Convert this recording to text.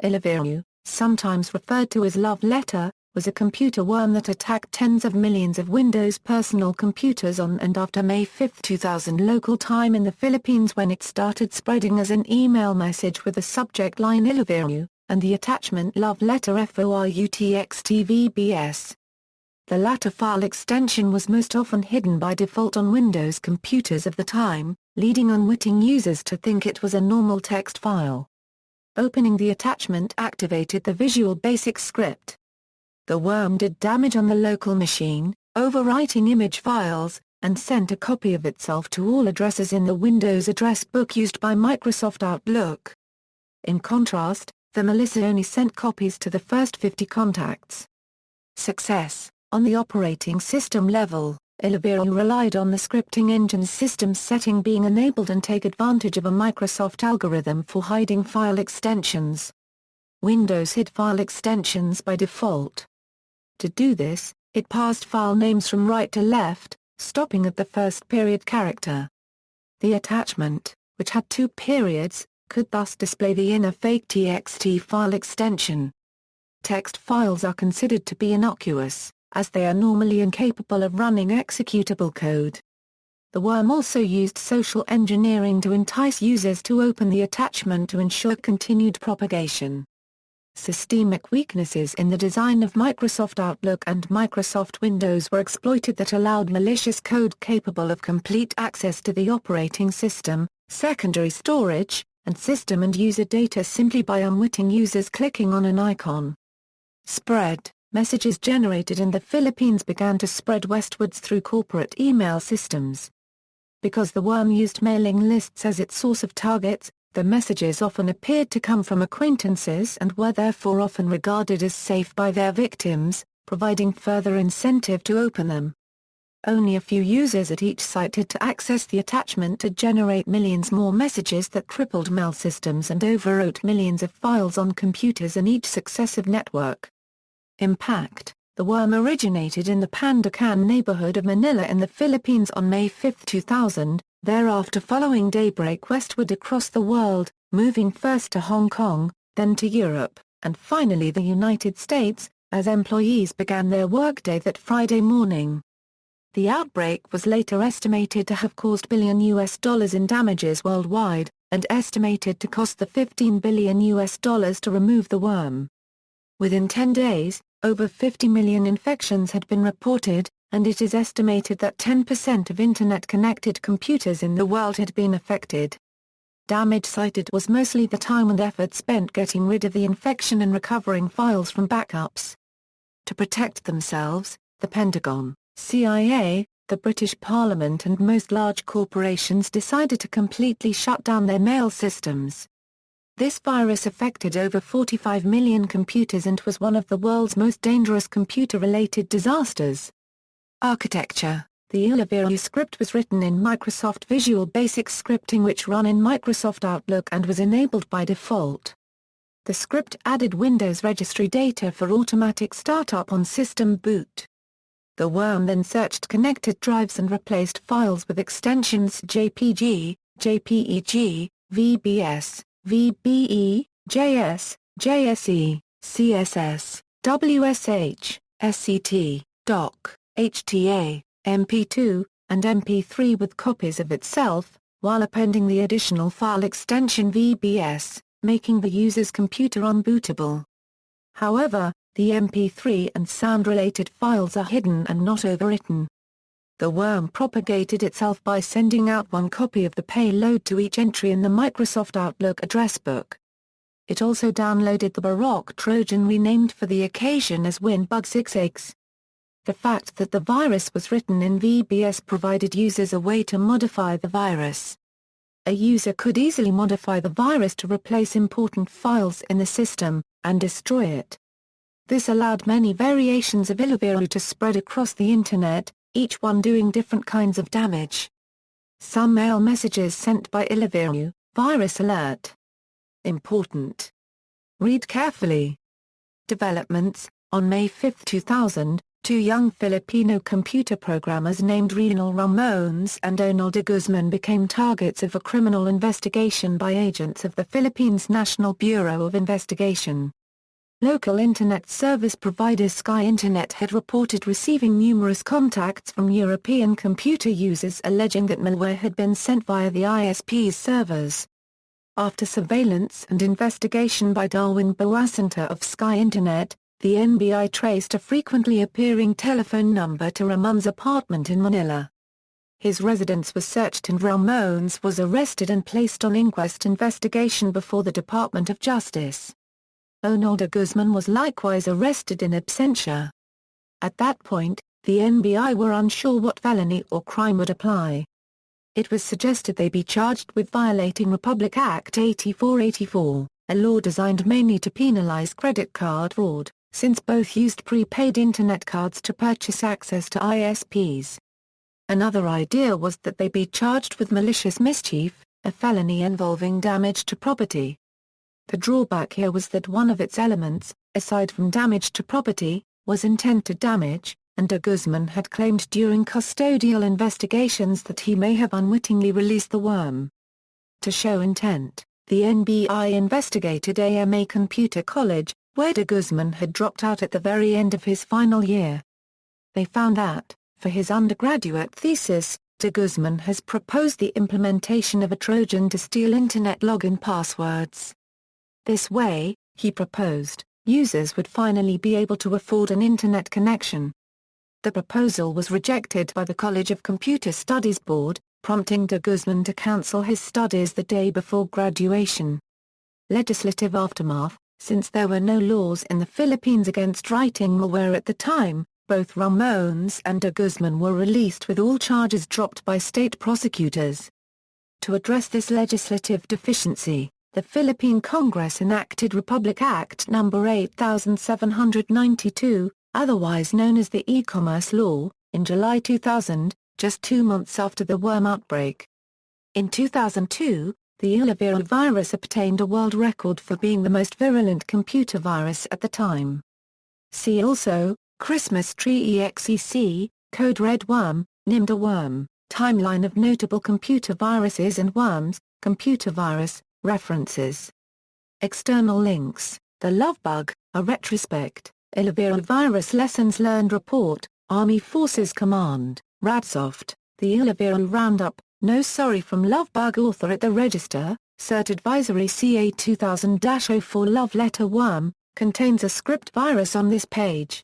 Iloveyou, sometimes referred to as love letter, was a computer worm that attacked tens of millions of Windows personal computers on and after May 5, 2000 local time in the Philippines, when it started spreading as an email message with the subject line Iloveyou, and the attachment love letter FORUTXTVBS. The latter file extension was most often hidden by default on Windows computers of the time, leading unwitting users to think it was a normal text file. Opening the attachment activated the Visual Basic script. The worm did damage on the local machine, overwriting image files, and sent a copy of itself to all addresses in the Windows address book used by Microsoft Outlook. In contrast, the malicious only sent copies to the first 50 contacts. Success. On the operating system level, Iloveyou relied on the scripting engine's system setting being enabled and take advantage of a Microsoft algorithm for hiding file extensions. Windows hid file extensions by default. To do this, it parsed file names from right to left, stopping at the first period character. The attachment, which had 2 periods, could thus display the inner fake TXT file extension. Text files are considered to be innocuous, as they are normally incapable of running executable code. The worm also used social engineering to entice users to open the attachment to ensure continued propagation. Systemic weaknesses in the design of Microsoft Outlook and Microsoft Windows were exploited that allowed malicious code capable of complete access to the operating system, secondary storage, and system and user data simply by unwitting users clicking on an icon. Spread. Messages generated in the Philippines began to spread westwards through corporate email systems. Because the worm used mailing lists as its source of targets, the messages often appeared to come from acquaintances and were therefore often regarded as safe by their victims, providing further incentive to open them. Only a few users at each site had to access the attachment to generate millions more messages that crippled mail systems and overwrote millions of files on computers in each successive network. Impact. The worm originated in the Pandacan neighborhood of Manila in the Philippines on May 5, 2000, thereafter following daybreak westward across the world, moving first to Hong Kong, then to Europe, and finally the United States, as employees began their workday that Friday morning. The outbreak was later estimated to have caused US billion in damages worldwide, and estimated to cost the $15 billion to remove the worm. Within 10 days, over 50 million infections had been reported, and it is estimated that 10% of Internet-connected computers in the world had been affected. Damage cited was mostly the time and effort spent getting rid of the infection and recovering files from backups. To protect themselves, the Pentagon, CIA, the British Parliament and most large corporations decided to completely shut down their mail systems. This virus affected over 45 million computers and was one of the world's most dangerous computer-related disasters. Architecture. The Iloveyou script was written in Microsoft Visual Basic scripting, which run in Microsoft Outlook and was enabled by default. The script added Windows registry data for automatic startup on system boot. The worm then searched connected drives and replaced files with extensions JPG, JPEG, VBS, VBE, JS, JSE, CSS, WSH, SCT, DOC, HTA, MP2, and MP3 with copies of itself, while appending the additional file extension VBS, making the user's computer unbootable. However, the MP3 and sound-related files are hidden and not overwritten. The worm propagated itself by sending out one copy of the payload to each entry in the Microsoft Outlook address book. It also downloaded the Baroque Trojan renamed for the occasion as WinBug6X. The fact that the virus was written in VBS provided users a way to modify the virus. A user could easily modify the virus to replace important files in the system, and destroy it. This allowed many variations of Iloveyou to spread across the Internet, each one doing different kinds of damage. Some mail messages sent by Iloveyou, virus alert. Important. Read carefully. Developments. On May 5, 2000, two young Filipino computer programmers named Reynal Ramones and Onal de Guzman became targets of a criminal investigation by agents of the Philippines National Bureau of Investigation. Local internet service provider Sky Internet had reported receiving numerous contacts from European computer users alleging that malware had been sent via the ISP's servers. After surveillance and investigation by Darwin Boacentor of Sky Internet, the NBI traced a frequently appearing telephone number to Ramon's apartment in Manila. His residence was searched and Ramones was arrested and placed on inquest investigation before the Department of Justice. Onal de Guzman was likewise arrested in absentia. At that point, the NBI were unsure what felony or crime would apply. It was suggested they be charged with violating Republic Act 8484, a law designed mainly to penalize credit card fraud, since both used prepaid Internet cards to purchase access to ISPs. Another idea was that they be charged with malicious mischief, a felony involving damage to property. The drawback here was that one of its elements, aside from damage to property, was intent to damage, and de Guzman had claimed during custodial investigations that he may have unwittingly released the worm. To show intent, the NBI investigated AMA Computer College, where de Guzman had dropped out at the very end of his final year. They found that, for his undergraduate thesis, de Guzman has proposed the implementation of a Trojan to steal Internet login passwords. This way, he proposed, users would finally be able to afford an Internet connection. The proposal was rejected by the College of Computer Studies Board, prompting de Guzman to cancel his studies the day before graduation. Legislative aftermath: since there were no laws in the Philippines against writing malware at the time, both Ramones and de Guzman were released with all charges dropped by state prosecutors. To address this legislative deficiency, the Philippine Congress enacted Republic Act No. 8792, otherwise known as the E-commerce Law, in July 2000, just 2 months after the worm outbreak. In 2002, the Iloveyou virus obtained a world record for being the most virulent computer virus at the time. See also, Christmas Tree EXEC, Code Red Worm, Nimda Worm, Timeline of notable computer viruses and worms, Computer virus, references. External links: The Love Bug, a retrospect, Iloveyou virus lessons learned report, Army Forces Command, Radsoft, the Iloveyou Roundup, No Sorry from Love Bug author at the Register, Cert Advisory CA 2000-04 Love Letter Worm, contains a script virus on this page.